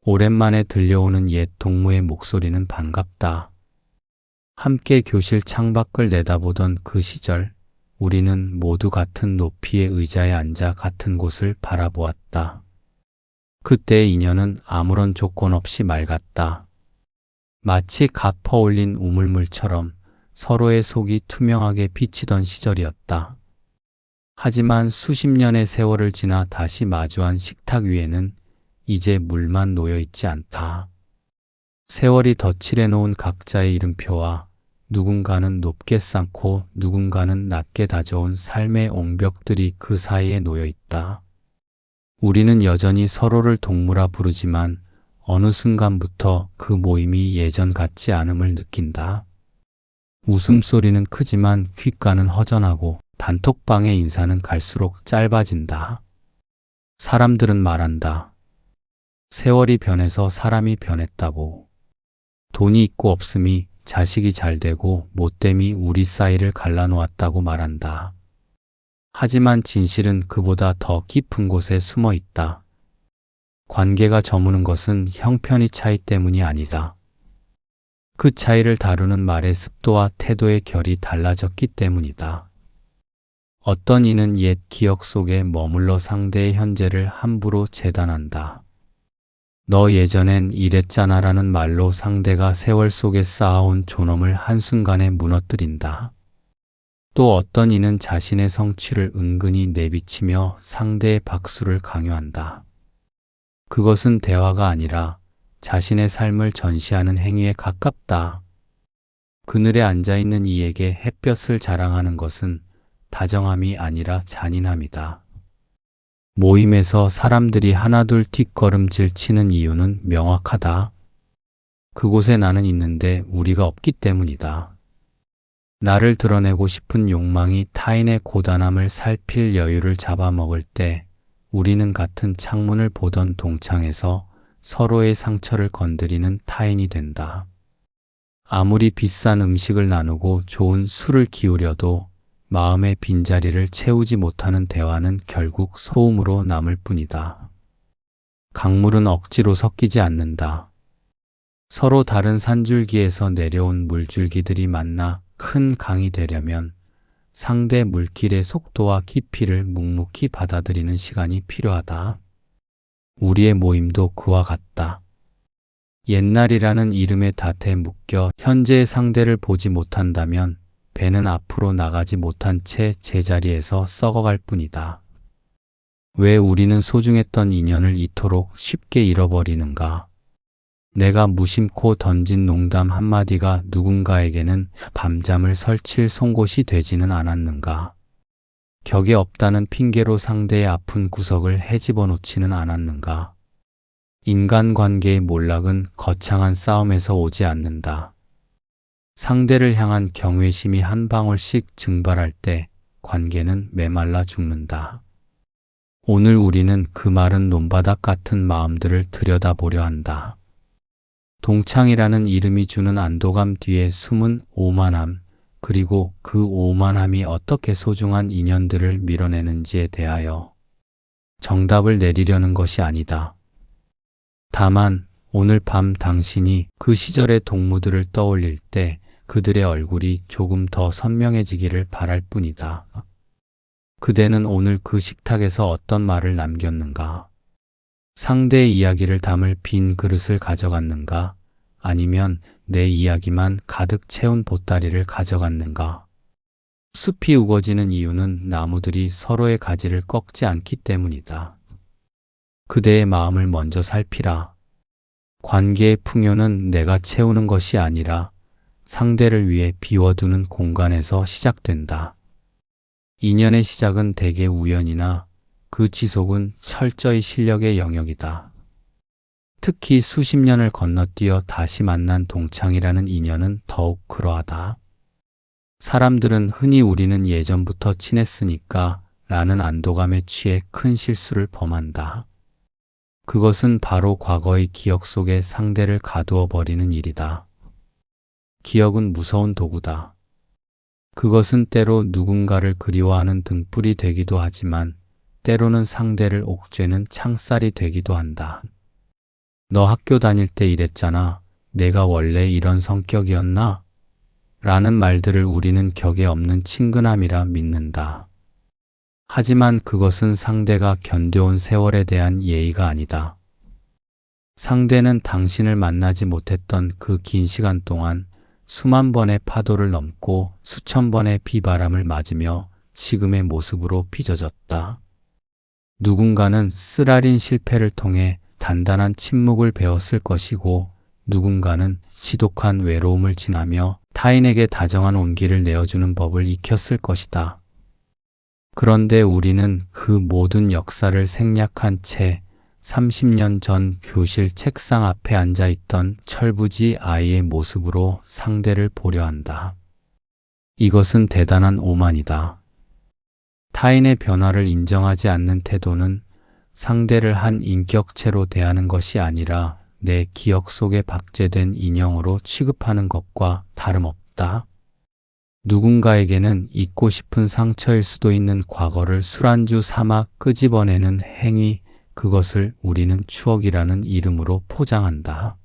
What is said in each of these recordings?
오랜만에 들려오는 옛 동무의 목소리는 반갑다. 함께 교실 창밖을 내다보던 그 시절, 우리는 모두 같은 높이의 의자에 앉아 같은 곳을 바라보았다. 그때의 인연은 아무런 조건 없이 맑았다. 마치 갚아 올린 우물물처럼 서로의 속이 투명하게 비치던 시절이었다. 하지만 수십 년의 세월을 지나 다시 마주한 식탁 위에는 이제 물만 놓여 있지 않다. 세월이 덧칠해 놓은 각자의 이름표와 누군가는 높게 쌓고 누군가는 낮게 다져온 삶의 옹벽들이 그 사이에 놓여 있다. 우리는 여전히 서로를 동무라 부르지만 어느 순간부터 그 모임이 예전 같지 않음을 느낀다. 웃음소리는 크지만 귓가는 허전하고 단톡방의 인사는 갈수록 짧아진다. 사람들은 말한다. 세월이 변해서 사람이 변했다고. 돈이 있고 없음이, 자식이 잘 되고 못됨이 우리 사이를 갈라놓았다고 말한다. 하지만 진실은 그보다 더 깊은 곳에 숨어 있다. 관계가 저무는 것은 형편의 차이 때문이 아니다. 그 차이를 다루는 말의 습도와 태도의 결이 달라졌기 때문이다. 어떤 이는 옛 기억 속에 머물러 상대의 현재를 함부로 재단한다. 너 예전엔 이랬잖아 라는 말로 상대가 세월 속에 쌓아온 존엄을 한순간에 무너뜨린다. 또 어떤 이는 자신의 성취를 은근히 내비치며 상대의 박수를 강요한다. 그것은 대화가 아니라 자신의 삶을 전시하는 행위에 가깝다. 그늘에 앉아있는 이에게 햇볕을 자랑하는 것은 다정함이 아니라 잔인함이다. 모임에서 사람들이 하나둘 뒷걸음질 치는 이유는 명확하다. 그곳에 나는 있는데 우리가 없기 때문이다. 나를 드러내고 싶은 욕망이 타인의 고단함을 살필 여유를 잡아먹을 때 우리는 같은 창문을 보던 동창에서 서로의 상처를 건드리는 타인이 된다. 아무리 비싼 음식을 나누고 좋은 술을 기울여도 마음의 빈자리를 채우지 못하는 대화는 결국 소음으로 남을 뿐이다. 강물은 억지로 섞이지 않는다. 서로 다른 산줄기에서 내려온 물줄기들이 만나 큰 강이 되려면 상대 물길의 속도와 깊이를 묵묵히 받아들이는 시간이 필요하다. 우리의 모임도 그와 같다. 옛날이라는 이름의 닷에 묶여 현재의 상대를 보지 못한다면 배는 앞으로 나가지 못한 채 제자리에서 썩어갈 뿐이다. 왜 우리는 소중했던 인연을 이토록 쉽게 잃어버리는가? 내가 무심코 던진 농담 한마디가 누군가에게는 밤잠을 설칠 송곳이 되지는 않았는가? 격에 없다는 핑계로 상대의 아픈 구석을 헤집어 놓지는 않았는가? 인간관계의 몰락은 거창한 싸움에서 오지 않는다. 상대를 향한 경외심이 한 방울씩 증발할 때 관계는 메말라 죽는다. 오늘 우리는 그 마른 논바닥 같은 마음들을 들여다보려 한다. 동창이라는 이름이 주는 안도감 뒤에 숨은 오만함, 그리고 그 오만함이 어떻게 소중한 인연들을 밀어내는지에 대하여 정답을 내리려는 것이 아니다. 다만 오늘 밤 당신이 그 시절의 동무들을 떠올릴 때 그들의 얼굴이 조금 더 선명해지기를 바랄 뿐이다. 그대는 오늘 그 식탁에서 어떤 말을 남겼는가? 상대의 이야기를 담을 빈 그릇을 가져갔는가? 아니면 내 이야기만 가득 채운 보따리를 가져갔는가? 숲이 우거지는 이유는 나무들이 서로의 가지를 꺾지 않기 때문이다. 그대의 마음을 먼저 살피라. 관계의 풍요는 내가 채우는 것이 아니라 상대를 위해 비워두는 공간에서 시작된다. 인연의 시작은 대개 우연이나 그 지속은 철저히 실력의 영역이다. 특히 수십 년을 건너뛰어 다시 만난 동창이라는 인연은 더욱 그러하다. 사람들은 흔히 우리는 예전부터 친했으니까 라는 안도감에 취해 큰 실수를 범한다. 그것은 바로 과거의 기억 속에 상대를 가두어 버리는 일이다. 기억은 무서운 도구다. 그것은 때로 누군가를 그리워하는 등불이 되기도 하지만 때로는 상대를 옥죄는 창살이 되기도 한다. 너 학교 다닐 때 이랬잖아. 내가 원래 이런 성격이었나? 라는 말들을 우리는 격에 없는 친근함이라 믿는다. 하지만 그것은 상대가 견뎌온 세월에 대한 예의가 아니다. 상대는 당신을 만나지 못했던 그 긴 시간 동안 수만 번의 파도를 넘고 수천 번의 비바람을 맞으며 지금의 모습으로 빚어졌다. 누군가는 쓰라린 실패를 통해 단단한 침묵을 배웠을 것이고, 누군가는 지독한 외로움을 지나며 타인에게 다정한 온기를 내어주는 법을 익혔을 것이다. 그런데 우리는 그 모든 역사를 생략한 채 30년 전 교실 책상 앞에 앉아있던 철부지 아이의 모습으로 상대를 보려 한다. 이것은 대단한 오만이다. 타인의 변화를 인정하지 않는 태도는 상대를 한 인격체로 대하는 것이 아니라 내 기억 속에 박제된 인형으로 취급하는 것과 다름없다. 누군가에게는 잊고 싶은 상처일 수도 있는 과거를 술안주 삼아 끄집어내는 행위, 그것을 우리는 추억이라는 이름으로 포장한다.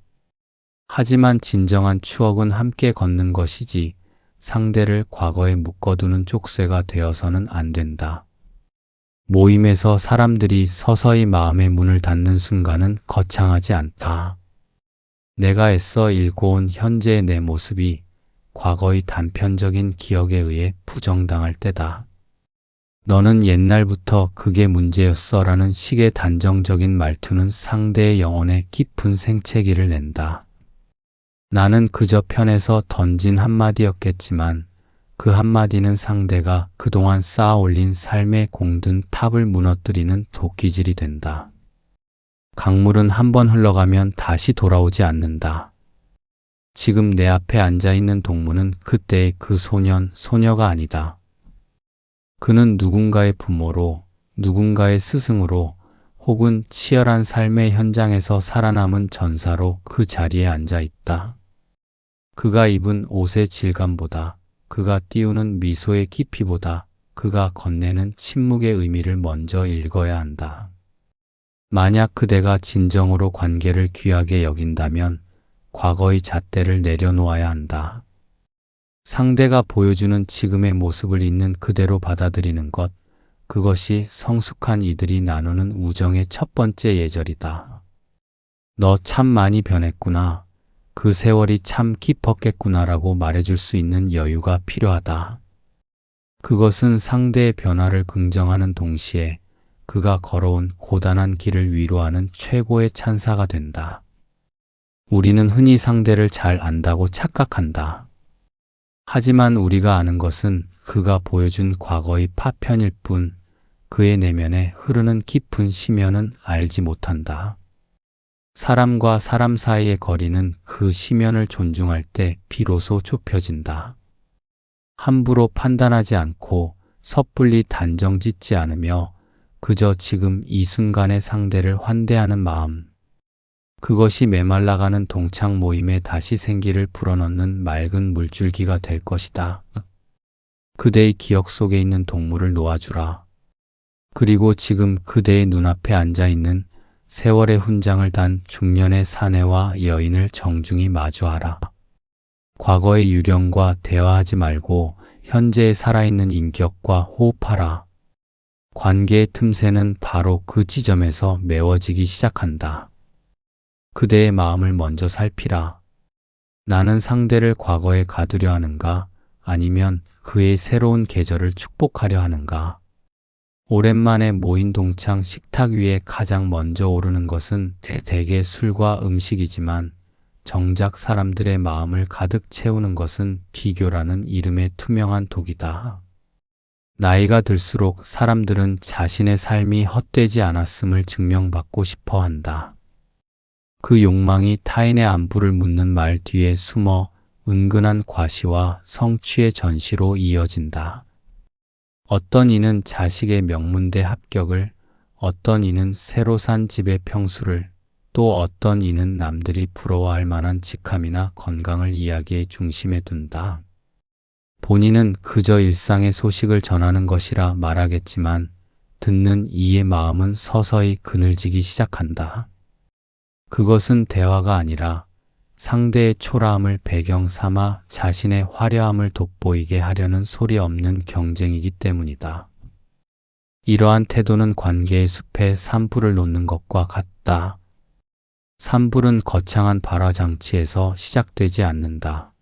하지만 진정한 추억은 함께 걷는 것이지 상대를 과거에 묶어두는 족쇄가 되어서는 안 된다. 모임에서 사람들이 서서히 마음의 문을 닫는 순간은 거창하지 않다. 내가 애써 읽어온 현재의 내 모습이 과거의 단편적인 기억에 의해 부정당할 때다. 너는 옛날부터 그게 문제였어 라는 식의 단정적인 말투는 상대의 영혼에 깊은 생채기를 낸다. 나는 그저 편에서 던진 한마디였겠지만 그 한마디는 상대가 그동안 쌓아 올린 삶의 공든 탑을 무너뜨리는 도끼질이 된다. 강물은 한 번 흘러가면 다시 돌아오지 않는다. 지금 내 앞에 앉아있는 동무는 그때의 그 소년, 소녀가 아니다. 그는 누군가의 부모로, 누군가의 스승으로, 혹은 치열한 삶의 현장에서 살아남은 전사로 그 자리에 앉아 있다. 그가 입은 옷의 질감보다, 그가 띄우는 미소의 깊이보다, 그가 건네는 침묵의 의미를 먼저 읽어야 한다. 만약 그대가 진정으로 관계를 귀하게 여긴다면 과거의 잣대를 내려놓아야 한다. 상대가 보여주는 지금의 모습을 있는 그대로 받아들이는 것, 그것이 성숙한 이들이 나누는 우정의 첫 번째 예절이다. 너 참 많이 변했구나. 그 세월이 참 깊었겠구나라고 말해줄 수 있는 여유가 필요하다. 그것은 상대의 변화를 긍정하는 동시에 그가 걸어온 고단한 길을 위로하는 최고의 찬사가 된다. 우리는 흔히 상대를 잘 안다고 착각한다. 하지만 우리가 아는 것은 그가 보여준 과거의 파편일 뿐, 그의 내면에 흐르는 깊은 심연은 알지 못한다. 사람과 사람 사이의 거리는 그 심연을 존중할 때 비로소 좁혀진다. 함부로 판단하지 않고 섣불리 단정 짓지 않으며 그저 지금 이 순간의 상대를 환대하는 마음, 그것이 메말라가는 동창 모임에 다시 생기를 불어넣는 맑은 물줄기가 될 것이다. 그대의 기억 속에 있는 동물을 놓아주라. 그리고 지금 그대의 눈앞에 앉아있는 세월의 훈장을 단 중년의 사내와 여인을 정중히 마주하라. 과거의 유령과 대화하지 말고 현재에 살아있는 인격과 호흡하라. 관계의 틈새는 바로 그 지점에서 메워지기 시작한다. 그대의 마음을 먼저 살피라. 나는 상대를 과거에 가두려 하는가? 아니면 그의 새로운 계절을 축복하려 하는가? 오랜만에 모인 동창 식탁 위에 가장 먼저 오르는 것은 대개 술과 음식이지만 정작 사람들의 마음을 가득 채우는 것은 비교라는 이름의 투명한 독이다. 나이가 들수록 사람들은 자신의 삶이 헛되지 않았음을 증명받고 싶어 한다. 그 욕망이 타인의 안부를 묻는 말 뒤에 숨어 은근한 과시와 성취의 전시로 이어진다. 어떤 이는 자식의 명문대 합격을, 어떤 이는 새로 산 집의 평수를, 또 어떤 이는 남들이 부러워할 만한 직함이나 건강을 이야기의 중심에 둔다. 본인은 그저 일상의 소식을 전하는 것이라 말하겠지만 듣는 이의 마음은 서서히 그늘지기 시작한다. 그것은 대화가 아니라 상대의 초라함을 배경 삼아 자신의 화려함을 돋보이게 하려는 소리 없는 경쟁이기 때문이다. 이러한 태도는 관계의 숲에 산불을 놓는 것과 같다. 산불은 거창한 발화장치에서 시작되지 않는다.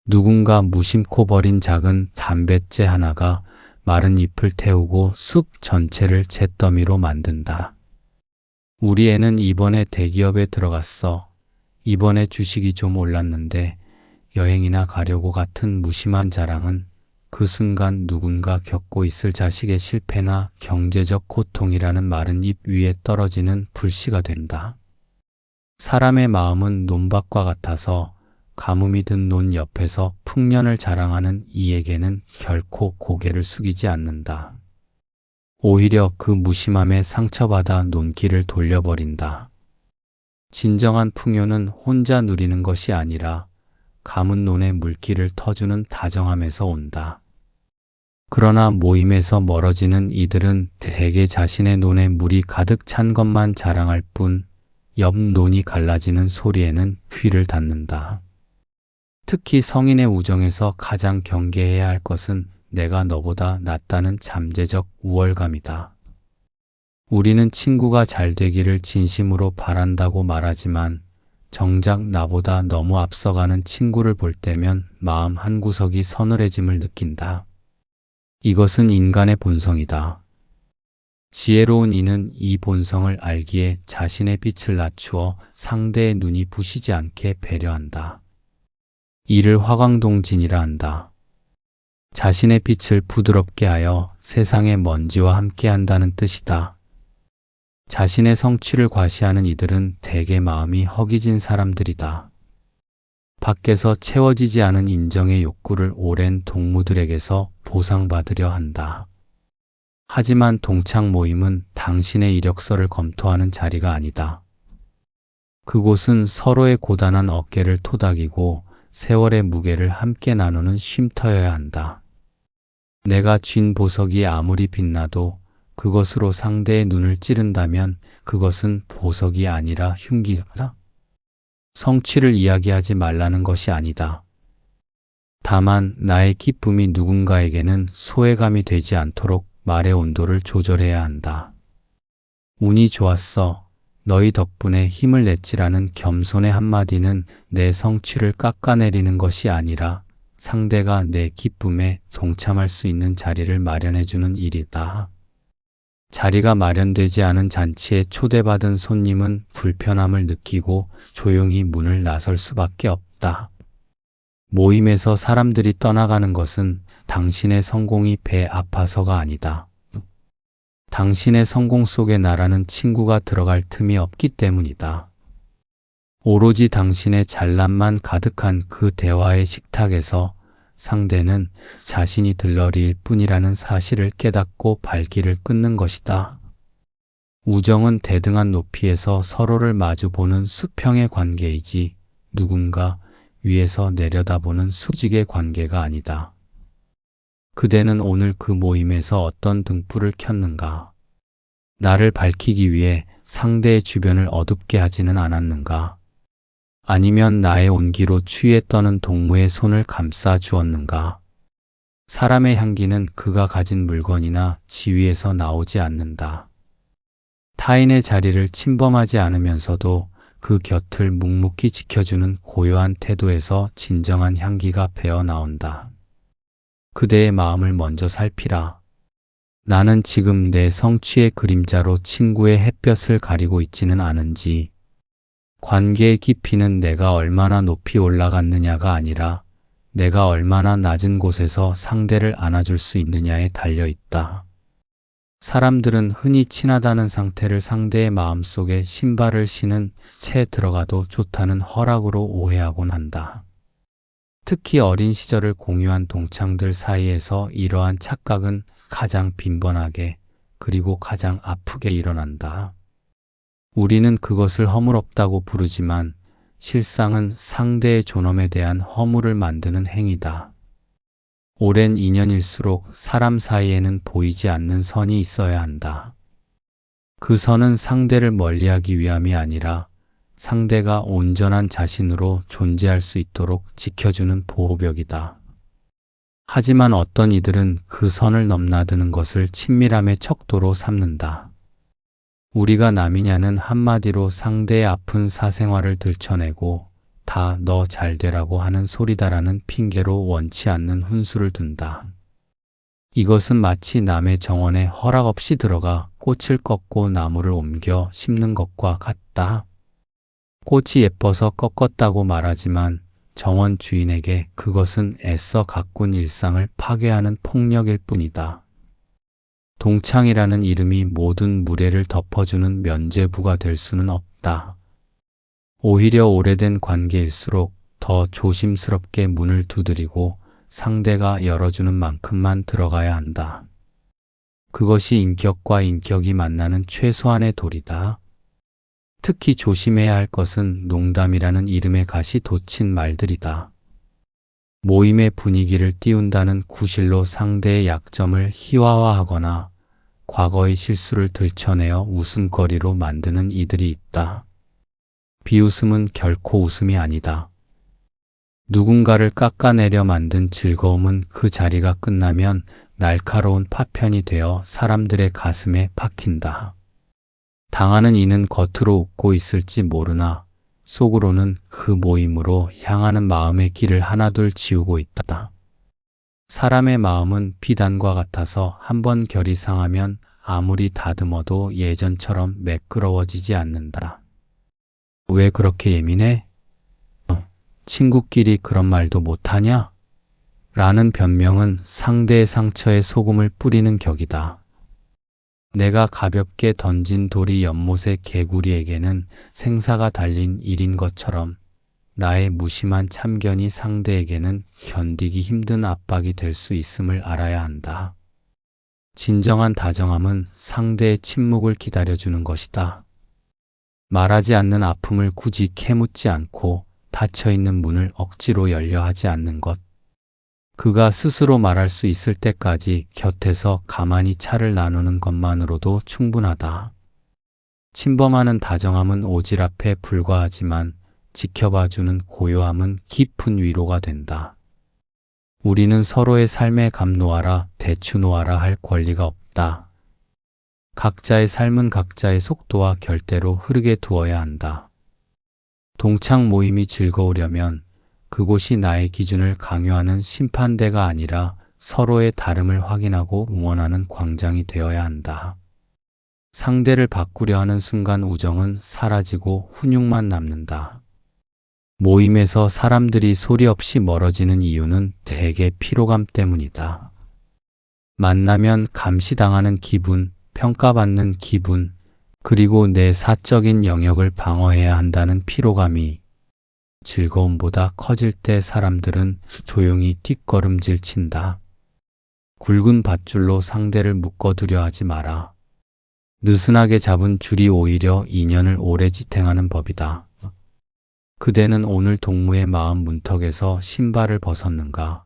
누군가 무심코 버린 작은 담뱃재 하나가 마른 잎을 태우고 숲 전체를 잿더미로 만든다. 우리 애는 이번에 대기업에 들어갔어. 이번에 주식이 좀 올랐는데 여행이나 가려고 같은 무심한 자랑은 그 순간 누군가 겪고 있을 자식의 실패나 경제적 고통이라는 마른 잎 위에 떨어지는 불씨가 된다. 사람의 마음은 논밭과 같아서 가뭄이 든 논 옆에서 풍년을 자랑하는 이에게는 결코 고개를 숙이지 않는다. 오히려 그 무심함에 상처받아 논길을 돌려버린다. 진정한 풍요는 혼자 누리는 것이 아니라 가문 논의 물길을 터주는 다정함에서 온다. 그러나 모임에서 멀어지는 이들은 대개 자신의 논에 물이 가득 찬 것만 자랑할 뿐 옆 논이 갈라지는 소리에는 귀를 닫는다. 특히 성인의 우정에서 가장 경계해야 할 것은 내가 너보다 낫다는 잠재적 우월감이다. 우리는 친구가 잘 되기를 진심으로 바란다고 말하지만 정작 나보다 너무 앞서가는 친구를 볼 때면 마음 한구석이 서늘해짐을 느낀다. 이것은 인간의 본성이다. 지혜로운 이는 이 본성을 알기에 자신의 빛을 낮추어 상대의 눈이 부시지 않게 배려한다. 이를 화광동진이라 한다. 자신의 빛을 부드럽게 하여 세상의 먼지와 함께 한다는 뜻이다. 자신의 성취를 과시하는 이들은 대개 마음이 허기진 사람들이다. 밖에서 채워지지 않은 인정의 욕구를 오랜 동무들에게서 보상받으려 한다. 하지만 동창 모임은 당신의 이력서를 검토하는 자리가 아니다. 그곳은 서로의 고단한 어깨를 토닥이고 세월의 무게를 함께 나누는 쉼터여야 한다. 내가 쥔 보석이 아무리 빛나도 그것으로 상대의 눈을 찌른다면 그것은 보석이 아니라 흉기다. 성취를 이야기하지 말라는 것이 아니다. 다만 나의 기쁨이 누군가에게는 소외감이 되지 않도록 말의 온도를 조절해야 한다. 운이 좋았어. 너희 덕분에 힘을 냈지라는 겸손의 한마디는 내 성취를 깎아내리는 것이 아니라 상대가 내 기쁨에 동참할 수 있는 자리를 마련해주는 일이다. 자리가 마련되지 않은 잔치에 초대받은 손님은 불편함을 느끼고 조용히 문을 나설 수밖에 없다. 모임에서 사람들이 떠나가는 것은 당신의 성공이 배 아파서가 아니다. 당신의 성공 속에 나라는 친구가 들어갈 틈이 없기 때문이다. 오로지 당신의 잘남만 가득한 그 대화의 식탁에서 상대는 자신이 들러리일 뿐이라는 사실을 깨닫고 발길을 끊는 것이다. 우정은 대등한 높이에서 서로를 마주보는 수평의 관계이지 누군가 위에서 내려다보는 수직의 관계가 아니다. 그대는 오늘 그 모임에서 어떤 등불을 켰는가? 나를 밝히기 위해 상대의 주변을 어둡게 하지는 않았는가? 아니면 나의 온기로 추위에 떠는 동무의 손을 감싸 주었는가? 사람의 향기는 그가 가진 물건이나 지위에서 나오지 않는다. 타인의 자리를 침범하지 않으면서도 그 곁을 묵묵히 지켜주는 고요한 태도에서 진정한 향기가 배어 나온다. 그대의 마음을 먼저 살피라. 나는 지금 내 성취의 그림자로 친구의 햇볕을 가리고 있지는 않은지, 관계의 깊이는 내가 얼마나 높이 올라갔느냐가 아니라 내가 얼마나 낮은 곳에서 상대를 안아줄 수 있느냐에 달려 있다. 사람들은 흔히 친하다는 상태를 상대의 마음속에 신발을 신은 채 들어가도 좋다는 허락으로 오해하곤 한다. 특히 어린 시절을 공유한 동창들 사이에서 이러한 착각은 가장 빈번하게 그리고 가장 아프게 일어난다. 우리는 그것을 허물없다고 부르지만 실상은 상대의 존엄에 대한 허물을 만드는 행위다. 오랜 인연일수록 사람 사이에는 보이지 않는 선이 있어야 한다. 그 선은 상대를 멀리하기 위함이 아니라 상대가 온전한 자신으로 존재할 수 있도록 지켜주는 보호벽이다. 하지만 어떤 이들은 그 선을 넘나드는 것을 친밀함의 척도로 삼는다. 우리가 남이냐는 한마디로 상대의 아픈 사생활을 들춰내고 다 너 잘되라고 하는 소리다라는 핑계로 원치 않는 훈수를 둔다. 이것은 마치 남의 정원에 허락 없이 들어가 꽃을 꺾고 나무를 옮겨 심는 것과 같다. 꽃이 예뻐서 꺾었다고 말하지만 정원 주인에게 그것은 애써 가꾼 일상을 파괴하는 폭력일 뿐이다. 동창이라는 이름이 모든 무례를 덮어주는 면죄부가 될 수는 없다. 오히려 오래된 관계일수록 더 조심스럽게 문을 두드리고 상대가 열어주는 만큼만 들어가야 한다. 그것이 인격과 인격이 만나는 최소한의 도리다. 특히 조심해야 할 것은 농담이라는 이름에 갓이 돋친 말들이다. 모임의 분위기를 띄운다는 구실로 상대의 약점을 희화화하거나 과거의 실수를 들춰내어 웃음거리로 만드는 이들이 있다. 비웃음은 결코 웃음이 아니다. 누군가를 깎아내려 만든 즐거움은 그 자리가 끝나면 날카로운 파편이 되어 사람들의 가슴에 박힌다. 당하는 이는 겉으로 웃고 있을지 모르나 속으로는 그 모임으로 향하는 마음의 길을 하나둘 지우고 있다. 사람의 마음은 비단과 같아서 한번 결이 상하면 아무리 다듬어도 예전처럼 매끄러워지지 않는다. 왜 그렇게 예민해? 친구끼리 그런 말도 못하냐? 라는 변명은 상대의 상처에 소금을 뿌리는 격이다. 내가 가볍게 던진 돌이 연못의 개구리에게는 생사가 달린 일인 것처럼 나의 무심한 참견이 상대에게는 견디기 힘든 압박이 될 수 있음을 알아야 한다. 진정한 다정함은 상대의 침묵을 기다려주는 것이다. 말하지 않는 아픔을 굳이 캐묻지 않고 닫혀있는 문을 억지로 열려 하지 않는 것. 그가 스스로 말할 수 있을 때까지 곁에서 가만히 차를 나누는 것만으로도 충분하다. 침범하는 다정함은 오지랖에 불과하지만 지켜봐주는 고요함은 깊은 위로가 된다. 우리는 서로의 삶에 감 놓아라, 대추 놓아라 할 권리가 없다. 각자의 삶은 각자의 속도와 결대로 흐르게 두어야 한다. 동창 모임이 즐거우려면 그곳이 나의 기준을 강요하는 심판대가 아니라 서로의 다름을 확인하고 응원하는 광장이 되어야 한다. 상대를 바꾸려 하는 순간 우정은 사라지고 훈육만 남는다. 모임에서 사람들이 소리 없이 멀어지는 이유는 대개 피로감 때문이다. 만나면 감시당하는 기분, 평가받는 기분, 그리고 내 사적인 영역을 방어해야 한다는 피로감이 즐거움보다 커질 때 사람들은 조용히 뒷걸음질 친다. 굵은 밧줄로 상대를 묶어두려 하지 마라. 느슨하게 잡은 줄이 오히려 인연을 오래 지탱하는 법이다. 그대는 오늘 동무의 마음 문턱에서 신발을 벗었는가?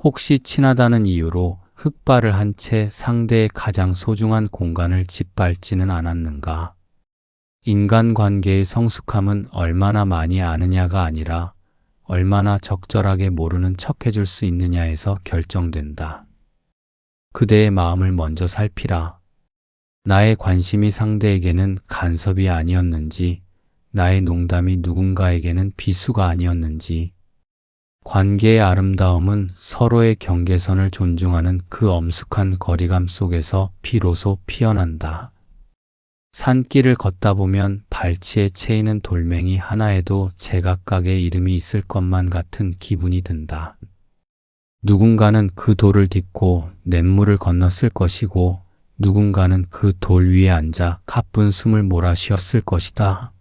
혹시 친하다는 이유로 흙발을 한 채 상대의 가장 소중한 공간을 짓밟지는 않았는가? 인간관계의 성숙함은 얼마나 많이 아느냐가 아니라 얼마나 적절하게 모르는 척 해줄 수 있느냐에서 결정된다. 그대의 마음을 먼저 살피라. 나의 관심이 상대에게는 간섭이 아니었는지, 나의 농담이 누군가에게는 비수가 아니었는지, 관계의 아름다움은 서로의 경계선을 존중하는 그 엄숙한 거리감 속에서 비로소 피어난다. 산길을 걷다 보면 발치에 채이는 돌멩이 하나에도 제각각의 이름이 있을 것만 같은 기분이 든다. 누군가는 그 돌을 딛고 냇물을 건넜을 것이고 누군가는 그 돌 위에 앉아 가쁜 숨을 몰아쉬었을 것이다.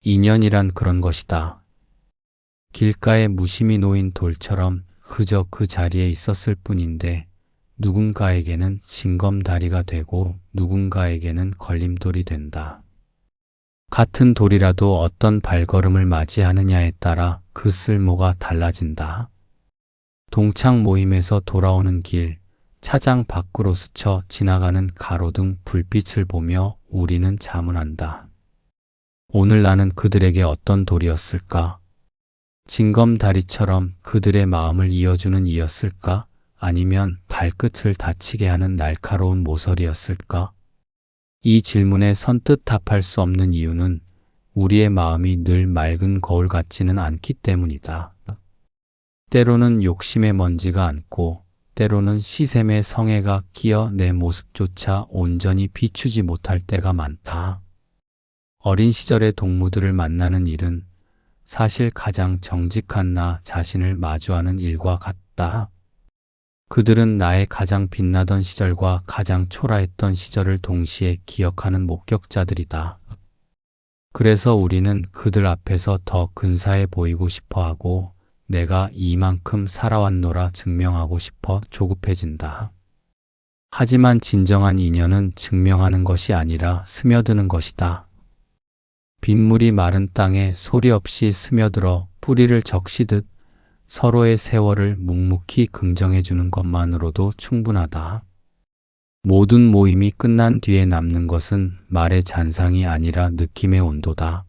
인연이란 그런 것이다. 길가에 무심히 놓인 돌처럼 그저 그 자리에 있었을 뿐인데 누군가에게는 징검다리가 되고 누군가에게는 걸림돌이 된다. 같은 돌이라도 어떤 발걸음을 맞이하느냐에 따라 그 쓸모가 달라진다. 동창 모임에서 돌아오는 길, 차장 밖으로 스쳐 지나가는 가로등 불빛을 보며 우리는 자문한다. 오늘 나는 그들에게 어떤 돌이었을까? 징검다리처럼 그들의 마음을 이어주는 이였을까? 아니면 발끝을 다치게 하는 날카로운 모서리였을까? 이 질문에 선뜻 답할 수 없는 이유는 우리의 마음이 늘 맑은 거울 같지는 않기 때문이다. 때로는 욕심의 먼지가 앉고 때로는 시샘의 성애가 끼어 내 모습조차 온전히 비추지 못할 때가 많다. 어린 시절의 동무들을 만나는 일은 사실 가장 정직한 나 자신을 마주하는 일과 같다. 그들은 나의 가장 빛나던 시절과 가장 초라했던 시절을 동시에 기억하는 목격자들이다. 그래서 우리는 그들 앞에서 더 근사해 보이고 싶어 하고 내가 이만큼 살아왔노라 증명하고 싶어 조급해진다. 하지만 진정한 인연은 증명하는 것이 아니라 스며드는 것이다. 빗물이 마른 땅에 소리 없이 스며들어 뿌리를 적시듯 서로의 세월을 묵묵히 긍정해 주는 것만으로도 충분하다. 모든 모임이 끝난 뒤에 남는 것은 말의 잔상이 아니라 느낌의 온도다.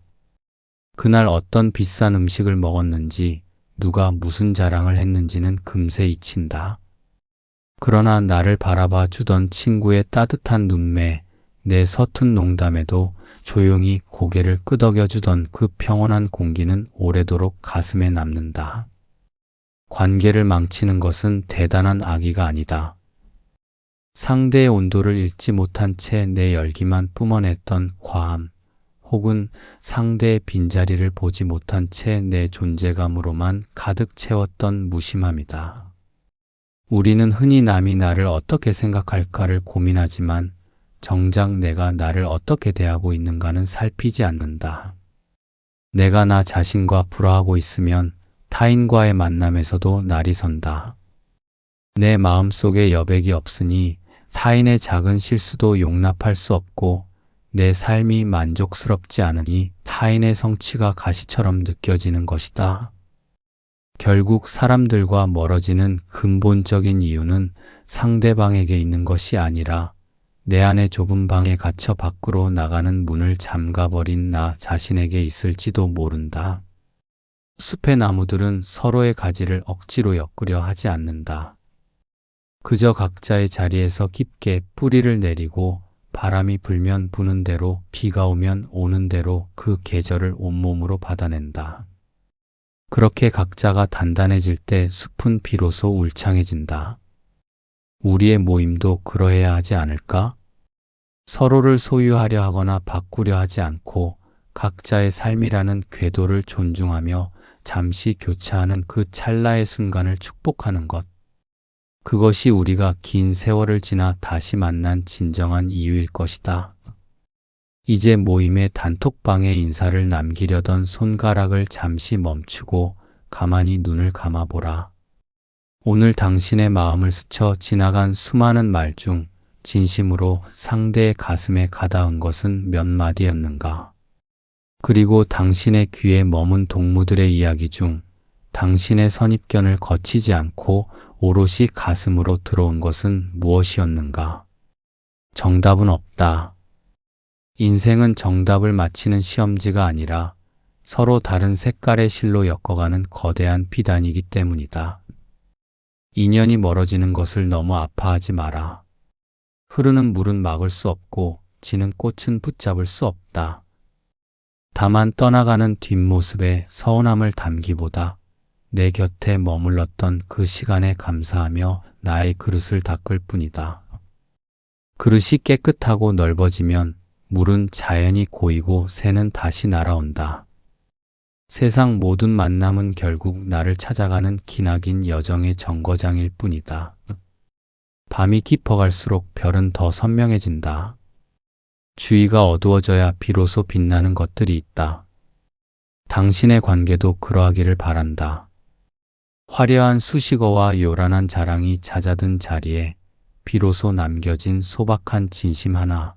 그날 어떤 비싼 음식을 먹었는지, 누가 무슨 자랑을 했는지는 금세 잊힌다. 그러나 나를 바라봐 주던 친구의 따뜻한 눈매, 내 서툰 농담에도 조용히 고개를 끄덕여 주던 그 평온한 공기는 오래도록 가슴에 남는다. 관계를 망치는 것은 대단한 악의가 아니다. 상대의 온도를 읽지 못한 채 내 열기만 뿜어냈던 과함, 혹은 상대의 빈자리를 보지 못한 채 내 존재감으로만 가득 채웠던 무심함이다. 우리는 흔히 남이 나를 어떻게 생각할까를 고민하지만 정작 내가 나를 어떻게 대하고 있는가는 살피지 않는다. 내가 나 자신과 불화하고 있으면 타인과의 만남에서도 날이 선다. 내 마음속에 여백이 없으니 타인의 작은 실수도 용납할 수 없고 내 삶이 만족스럽지 않으니 타인의 성취가 가시처럼 느껴지는 것이다. 결국 사람들과 멀어지는 근본적인 이유는 상대방에게 있는 것이 아니라 내 안의 좁은 방에 갇혀 밖으로 나가는 문을 잠가버린 나 자신에게 있을지도 모른다. 숲의 나무들은 서로의 가지를 억지로 엮으려 하지 않는다. 그저 각자의 자리에서 깊게 뿌리를 내리고 바람이 불면 부는 대로, 비가 오면 오는 대로 그 계절을 온몸으로 받아낸다. 그렇게 각자가 단단해질 때 숲은 비로소 울창해진다. 우리의 모임도 그러해야 하지 않을까? 서로를 소유하려 하거나 바꾸려 하지 않고 각자의 삶이라는 궤도를 존중하며 잠시 교차하는 그 찰나의 순간을 축복하는 것. 그것이 우리가 긴 세월을 지나 다시 만난 진정한 이유일 것이다. 이제 모임의 단톡방에 인사를 남기려던 손가락을 잠시 멈추고 가만히 눈을 감아보라. 오늘 당신의 마음을 스쳐 지나간 수많은 말 중 진심으로 상대의 가슴에 가닿은 것은 몇 마디였는가? 그리고 당신의 귀에 머문 동무들의 이야기 중 당신의 선입견을 거치지 않고 오롯이 가슴으로 들어온 것은 무엇이었는가? 정답은 없다. 인생은 정답을 맞히는 시험지가 아니라 서로 다른 색깔의 실로 엮어가는 거대한 비단이기 때문이다. 인연이 멀어지는 것을 너무 아파하지 마라. 흐르는 물은 막을 수 없고 지는 꽃은 붙잡을 수 없다. 다만 떠나가는 뒷모습에 서운함을 담기보다 내 곁에 머물렀던 그 시간에 감사하며 나의 그릇을 닦을 뿐이다. 그릇이 깨끗하고 넓어지면 물은 자연히 고이고 새는 다시 날아온다. 세상 모든 만남은 결국 나를 찾아가는 기나긴 여정의 정거장일 뿐이다. 밤이 깊어갈수록 별은 더 선명해진다. 주위가 어두워져야 비로소 빛나는 것들이 있다. 당신의 관계도 그러하기를 바란다. 화려한 수식어와 요란한 자랑이 잦아든 자리에 비로소 남겨진 소박한 진심 하나.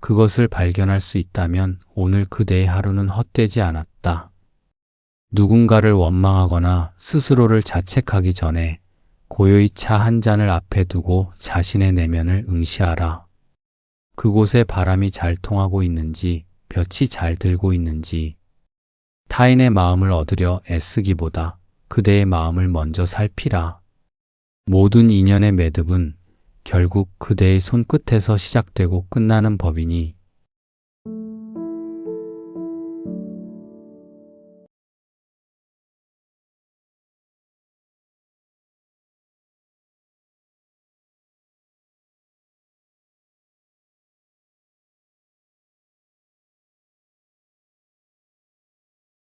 그것을 발견할 수 있다면 오늘 그대의 하루는 헛되지 않았다. 누군가를 원망하거나 스스로를 자책하기 전에 고요히 차 한 잔을 앞에 두고 자신의 내면을 응시하라. 그곳에 바람이 잘 통하고 있는지, 볕이 잘 들고 있는지. 타인의 마음을 얻으려 애쓰기보다 그대의 마음을 먼저 살피라. 모든 인연의 매듭은 결국 그대의 손끝에서 시작되고 끝나는 법이니